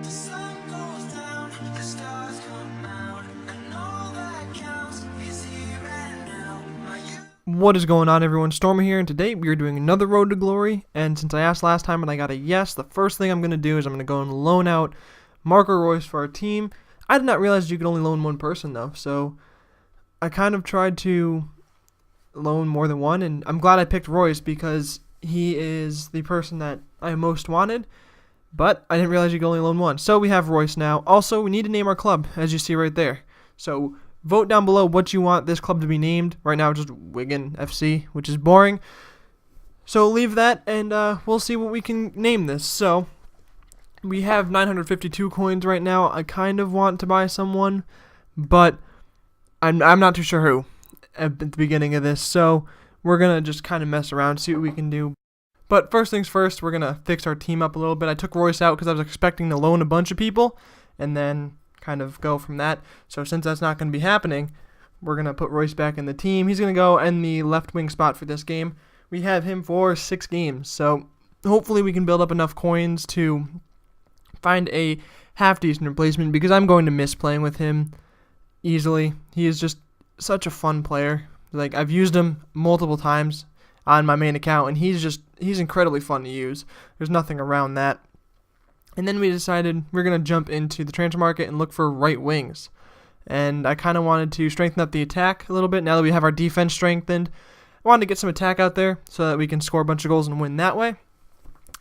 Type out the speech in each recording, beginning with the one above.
sun goes down, the stars come out, and all that counts is here and now. What is going on, everyone? Stormy here, and today we are doing another Road to Glory. And since I asked last time and I got a yes, the first thing I'm going to do is I'm going to go and loan out Marco Reus for our team. I did not realize you could only loan one person, though, so I kind of tried to loan more than one, and I'm glad I picked Reus because he is the person that I most wanted, but I didn't realize you could only loan one. So we have Reus now. Also, we need to name our club, as you see right there. So vote down below what you want this club to be named. Right now, it's just Wigan FC, which is boring. So leave that, and we'll see what we can name this. So we have 952 coins right now. I kind of want to buy someone, but I'm not too sure who at the beginning of this. So we're going to just kind of mess around, see what we can do. But first things first, we're going to fix our team up a little bit. I took Reus out because I was expecting to loan a bunch of people and then kind of go from that. So since that's not going to be happening, we're going to put Reus back in the team. He's going to go in the left wing spot for this game. We have him for 6 games. So hopefully we can build up enough coins to find a half-decent replacement because I'm going to miss playing with him easily. He is just such a fun player. Like, I've used him multiple times on my main account, and he's incredibly fun to use. There's nothing around that. And then we decided we're going to jump into the transfer market and look for right wings. And I kind of wanted to strengthen up the attack a little bit now that we have our defense strengthened. I wanted to get some attack out there so that we can score a bunch of goals and win that way.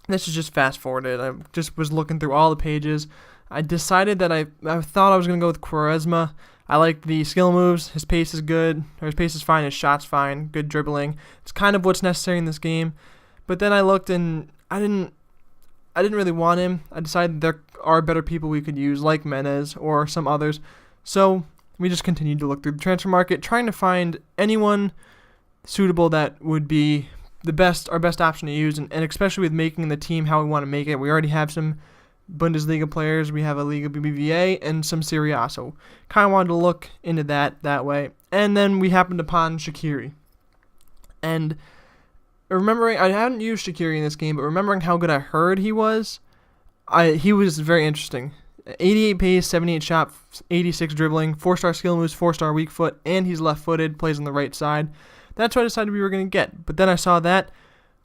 This is just fast forwarded. I just was looking through all the pages. I decided that I thought I was going to go with Quaresma. I like the skill moves. His pace is good, or his pace is fine. His shot's fine. Good dribbling. It's kind of what's necessary in this game. But then I looked and I didn't really want him. I decided there are better people we could use, like Menez or some others. So we just continued to look through the transfer market, trying to find anyone suitable that would be our best option to use, and especially with making the team how we want to make it. We already have some Bundesliga players, we have a Liga BBVA, and some Serie A, so kind of wanted to look into that way. And then we happened upon Shaqiri. And remembering, I hadn't used Shaqiri in this game, but remembering how good I heard he was very interesting. 88 pace, 78 shot, 86 dribbling, 4-star skill moves, 4-star weak foot, and he's left-footed, plays on the right side. That's what I decided we were going to get. But then I saw that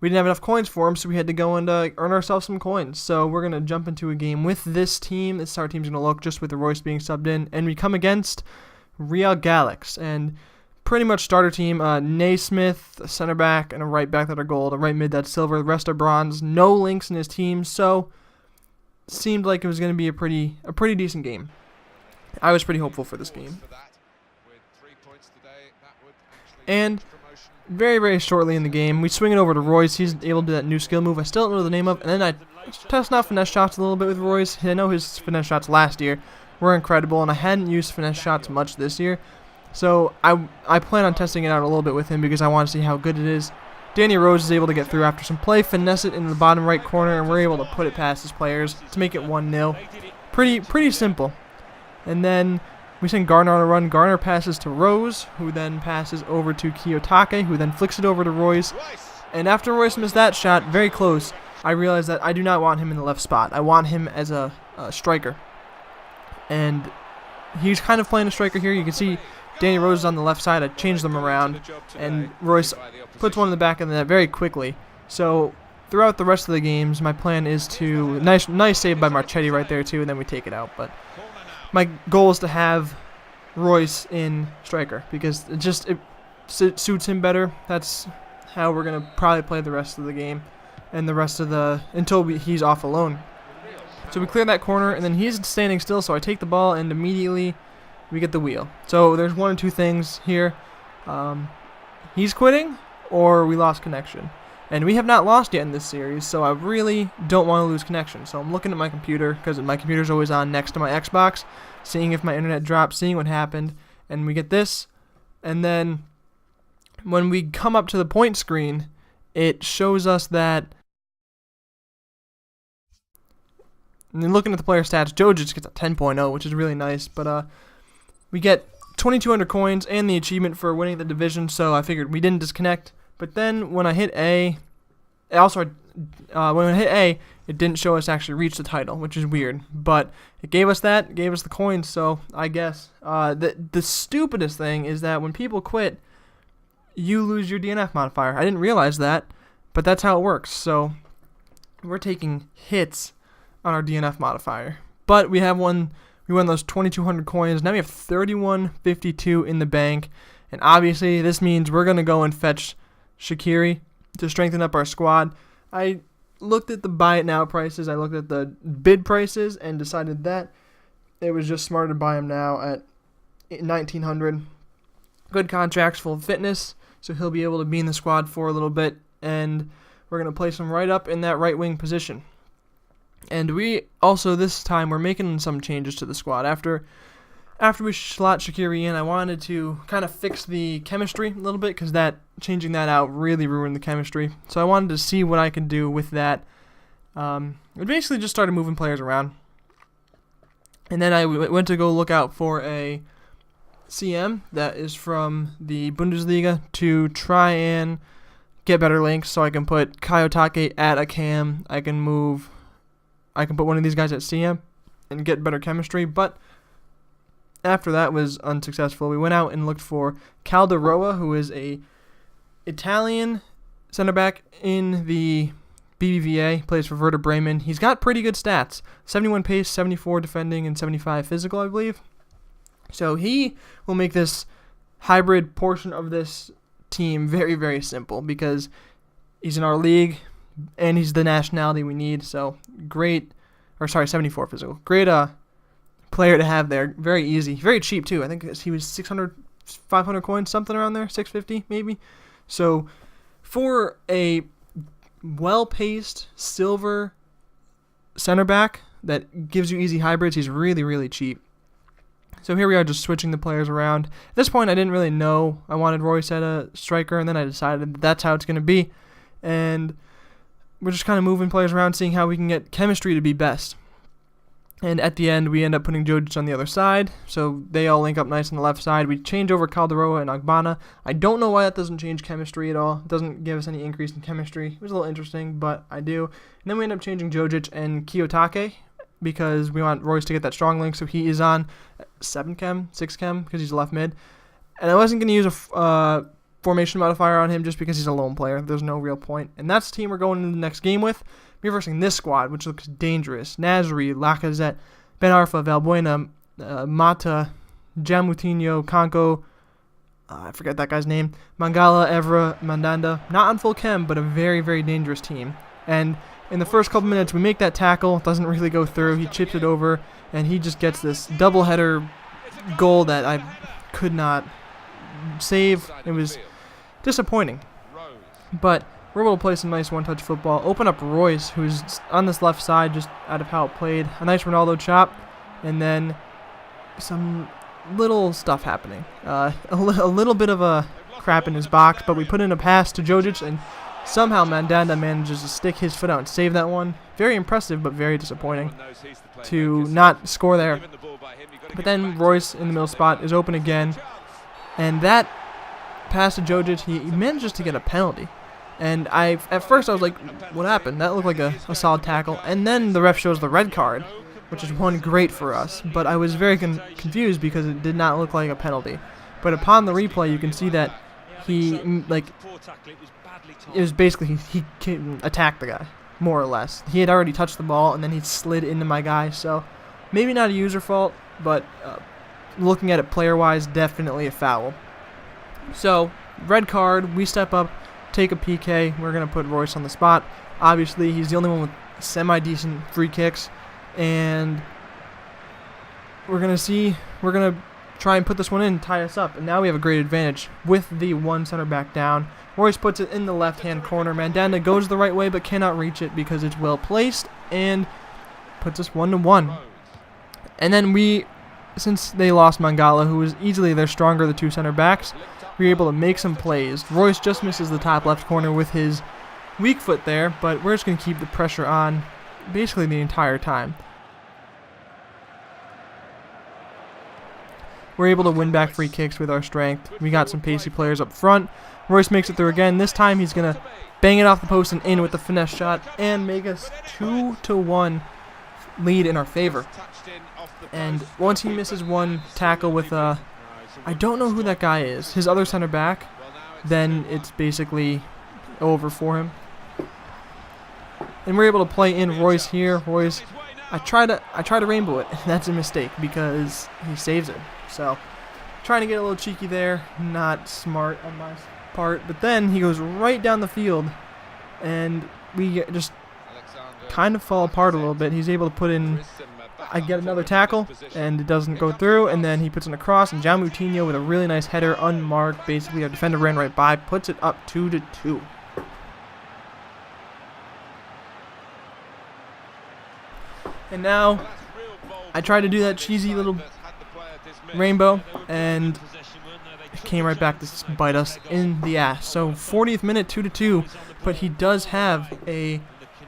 we didn't have enough coins for him, so we had to go and earn ourselves some coins. So we're going to jump into a game with this team. This is how our team's going to look, just with the Reus being subbed in. And we come against Real Galax. And pretty much starter team, Naismith, a center back, and a right back that are gold, a right mid that's silver. The rest are bronze. No links in his team, so seemed like it was going to be a pretty decent game. I was pretty hopeful for this game. And very, very shortly in the game, we swing it over to Reus. He's able to do that new skill move I still don't know the name of. And then I tested out finesse shots a little bit with Reus. I know his finesse shots last year were incredible, and I hadn't used finesse shots much this year. So I plan on testing it out a little bit with him because I want to see how good it is. Danny Rose is able to get through after some play, finesse it in the bottom right corner, and we're able to put it past his players to make it 1-0. Pretty simple. And then we send Garner on a run. Garner passes to Rose, who then passes over to Kiyotake, who then flicks it over to Reus. And after Reus missed that shot, very close, I realized that I do not want him in the left spot. I want him as a striker. And he's kind of playing a striker here. You can see Danny Rose is on the left side. I changed them around, and Reus puts one in the back of the net very quickly. So throughout the rest of the games, my plan is to nice save by Marchetti right there too, and then we take it out. But my goal is to have Reus in striker because it suits him better. That's how we're gonna probably play the rest of the game, and the rest of until he's off alone. So we clear that corner, and then he's standing still. So I take the ball, and immediately we get the wheel. So there's one or two things here. He's quitting, or we lost connection. And we have not lost yet in this series, so I really don't want to lose connection. So I'm looking at my computer, because my computer's always on next to my Xbox, seeing if my internet dropped, seeing what happened, and we get this. And then when we come up to the point screen, it shows us that, and then looking at the player stats, Jojic gets a 10.0, which is really nice, but we get 2,200 coins and the achievement for winning the division, so I figured we didn't disconnect. But then when I hit A, also when it hit A, it didn't show us actually reach the title, which is weird. But it gave us that, it gave us the coins, so I guess. The stupidest thing is that when people quit, you lose your DNF modifier. I didn't realize that, but that's how it works. So we're taking hits on our DNF modifier. But we won those 2,200 coins. Now we have 3,152 in the bank. And obviously, this means we're going to go and fetch Shaqiri to strengthen up our squad. I looked at the buy it now prices. I looked at the bid prices and decided that it was just smarter to buy him now at 1,900. Good contracts, full of fitness, so he'll be able to be in the squad for a little bit. And we're going to place him right up in that right wing position. And we also, this time, we're making some changes to the squad. After we slot Shaqiri in, I wanted to kind of fix the chemistry a little bit because changing that out really ruined the chemistry. So I wanted to see what I could do with that. We basically just started moving players around. And then I went to go look out for a CM that is from the Bundesliga to try and get better links so I can put Kayotake at a cam. I can put one of these guys at CM and get better chemistry, but after that was unsuccessful. We went out and looked for Calderoa, who is a Italian center back in the BBVA, plays for Werder Bremen. He's got pretty good stats, 71 pace, 74 defending, and 75 physical, I believe. So he will make this hybrid portion of this team very, very simple because he's in our league and he's the nationality we need. So 74 physical. Great player to have there. Very easy. Very cheap too. I think he was 600, 500 coins, something around there, 650 maybe. So for a well-paced silver center back that gives you easy hybrids, he's really, really cheap. So here we are just switching the players around. At this point, I didn't really know I wanted Royce at a striker, and then I decided that's how it's going to be. And we're just kind of moving players around, seeing how we can get chemistry to be best. And at the end, we end up putting Jojic on the other side, so they all link up nice on the left side. We change over Calderoa and Agbana. I don't know why that doesn't change chemistry at all. It doesn't give us any increase in chemistry. It was a little interesting, but I do. And then we end up changing Jojic and Kiyotake because we want Royce to get that strong link, so he is on 7 chem, 6 chem, because he's left mid. And I wasn't going to use a formation modifier on him just because he's a lone player. There's no real point. And that's the team we're going into the next game with. We're versing this squad, which looks dangerous. Nasri, Lacazette, Ben Arfa, Valbuena, Mata, Jamutinho, Kanko, I forget that guy's name, Mangala, Evra, Mandanda. Not on full chem, but a very, very dangerous team. And in the first couple minutes, we make that tackle. Doesn't really go through. He chips it over, and he just gets this doubleheader goal that I could not save. It was disappointing. But we're able to play some nice one-touch football. Open up Royce, who's on this left side just out of how it played. A nice Ronaldo chop, and then some little stuff happening. A little bit of a crap in his box, but we put in a pass to Jojic, and somehow Mandanda manages to stick his foot out and save that one. Very impressive, but very disappointing to not score there. But then Royce in the middle spot is open again, and that pass to Jojic, he manages to get a penalty. And at first I was like, what happened? That looked like a solid tackle. And then the ref shows the red card, which is one great for us. But I was very confused because it did not look like a penalty. But upon the replay, you can see that it was basically he attacked the guy, more or less. He had already touched the ball, and then he slid into my guy. So maybe not a user fault, but looking at it player-wise, definitely a foul. So red card, we step up, take a PK. We're going to put Royce on the spot. Obviously, he's the only one with semi-decent free kicks. And we're going to try and put this one in, tie us up. And now we have a great advantage with the one center back down. Royce puts it in the left-hand corner. Mandanda goes the right way but cannot reach it because it's well placed and puts us 1-1. And then since they lost Mangala, who was easily their stronger of the two center backs, we were able to make some plays. Royce just misses the top left corner with his weak foot there, but we're just going to keep the pressure on basically the entire time. we're able to win back free kicks with our strength. We got some pacey players up front. Royce makes it through again. This time he's going to bang it off the post and in with the finesse shot and make us 2-1 lead in our favor. And once he misses one tackle with I don't know who that guy is, his other center back, then it's basically over for him. And we're able to play in Royce here. Royce, I try to rainbow it. That's a mistake because he saves it. So trying to get a little cheeky there, not smart on my part. But then he goes right down the field, and we just kind of fall apart a little bit. He's able to put in. I get another tackle, and it doesn't go through, and then he puts in a cross, and John Moutinho with a really nice header, unmarked. Basically, our defender ran right by, puts it up 2-2. And now, I tried to do that cheesy little rainbow, and it came right back to bite us in the ass. So 40th minute, 2-2, but he does have a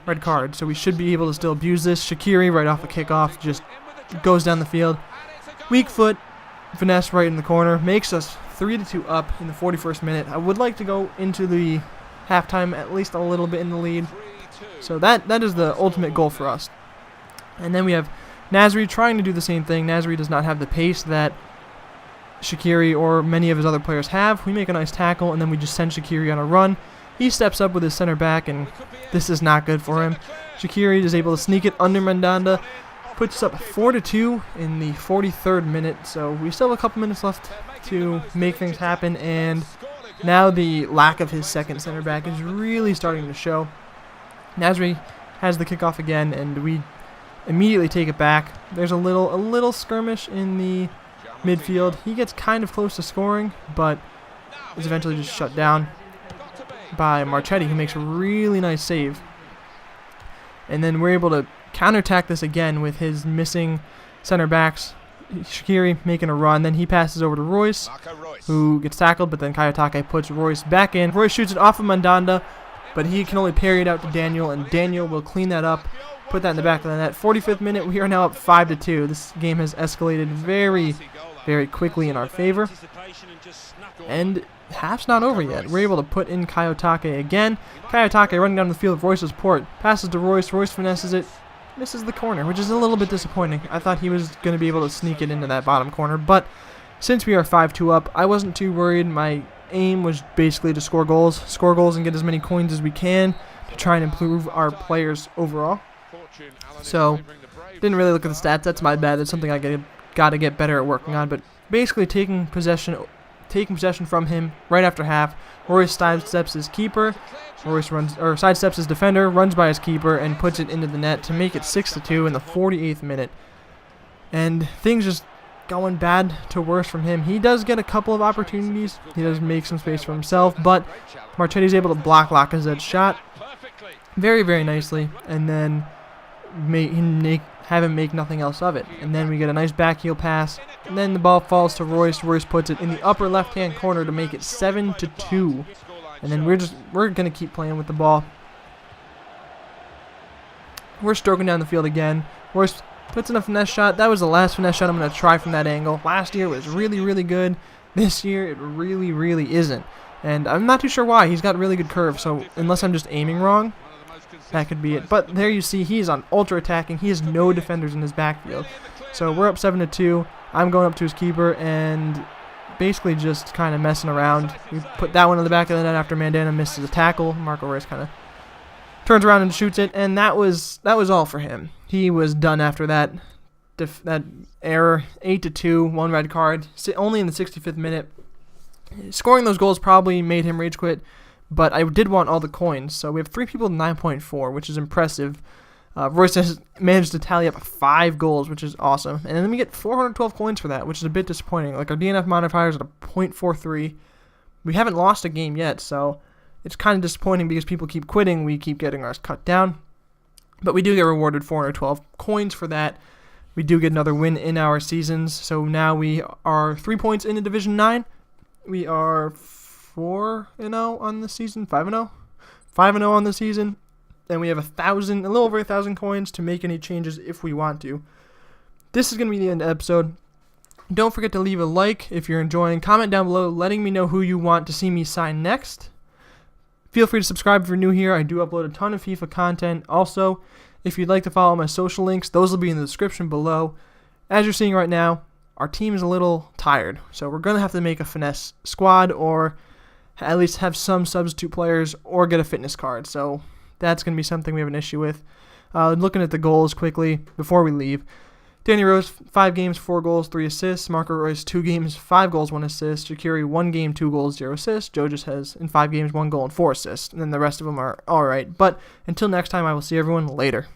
red card, so we should be able to still abuse this. Shaqiri, right off the kickoff, just goes down the field. Weak foot, finesse right in the corner, makes us 3-2 up in the 41st minute. I would like to go into the halftime at least a little bit in the lead. So that is the ultimate goal for us. And then we have Nasri trying to do the same thing. Nasri does not have the pace that Shaqiri or many of his other players have. We make a nice tackle, and then we just send Shaqiri on a run. He steps up with his center back, and this is not good for him. Shaqiri is able to sneak it under Mandanda, puts us up 4-2 in the 43rd minute. So we still have a couple minutes left to make things happen, and now the lack of his second center back is really starting to show. Nasri has the kickoff again, and we immediately take it back. There's a little skirmish in the midfield. He gets kind of close to scoring, but is eventually just shut down by Marchetti, who makes a really nice save. And then we're able to counterattack this again with his missing center backs. Shaqiri making a run, then he passes over to Royce, who gets tackled, but then Kayotake puts Royce back in. Royce shoots it off of Mandanda, but he can only parry it out to Daniel, and Daniel will clean that up, put that in the back of the net. 45th minute, we are now up 5-2. This game has escalated very, very quickly in our favor. And half's not over yet. We're able to put in Kayotake again. Kayotake running down the field of Royce's port. Passes to Royce. Royce finesses it. Misses the corner, which is a little bit disappointing. I thought he was going to be able to sneak it into that bottom corner. But since we are 5-2 up, I wasn't too worried. My aim was basically to score goals and get as many coins as we can to try and improve our players overall. So, didn't really look at the stats. That's my bad. It's something I got to get better at working on. But basically taking possession from him right after half. Royce sidesteps his keeper. Royce sidesteps his defender, runs by his keeper, and puts it into the net to make it 6-2 in the 48th minute. And things just going bad to worse from him. He does get a couple of opportunities. He does make some space for himself, but Marchetti's able to block Lacazette's shot very, very nicely, and then have him make nothing else of it. And then we get a nice backheel pass, and then the ball falls to Royce. Royce puts it in the upper left-hand corner to make it 7-2. And then we're gonna keep playing with the ball. We're stroking down the field again. Royce puts in a finesse shot. That was the last finesse shot I'm gonna try from that angle. Last year was really, really good. This year it really, really isn't. And I'm not too sure why. He's got really good curve, so unless I'm just aiming wrong, that could be it. But there you see, he's on ultra attacking. He has no defenders in his backfield. So we're up 7-2. I'm going up to his keeper and basically just kind of messing around. We put that one in the back of the net after Mandanda misses a tackle. Marco Reus kind of turns around and shoots it, and that was all for him. He was done after that error. 8-2, one red card, only in the 65th minute. Scoring those goals probably made him rage quit, but I did want all the coins. So we have 3 people with 9.4, which is impressive. Royce has managed to tally up 5 goals, which is awesome. And then we get 412 coins for that, which is a bit disappointing. Like, our DNF modifier is at a .43. We haven't lost a game yet, so it's kind of disappointing because people keep quitting. We keep getting ours cut down. But we do get rewarded 412 coins for that. We do get another win in our seasons. So now we are 3 points into Division 9. We are 4-0 on the season, 5-0? 5-0 on the season. And we have a little over 1,000 coins to make any changes if we want to. This is going to be the end of the episode. Don't forget to leave a like if you're enjoying. Comment down below letting me know who you want to see me sign next. Feel free to subscribe if you're new here. I do upload a ton of FIFA content. Also, if you'd like to follow my social links, those will be in the description below. As you're seeing right now, our team is a little tired, so we're going to have to make a finesse squad or at least have some substitute players or get a fitness card. So that's going to be something we have an issue with. Looking at the goals quickly before we leave. Danny Rose, 5 games, 4 goals, 3 assists. Marco Royce, 2 games, 5 goals, 1 assist. Shaqiri, 1 game, 2 goals, 0 assists. Joe just has, in 5 games, 1 goal and 4 assists. And then the rest of them are alright. But until next time, I will see everyone later.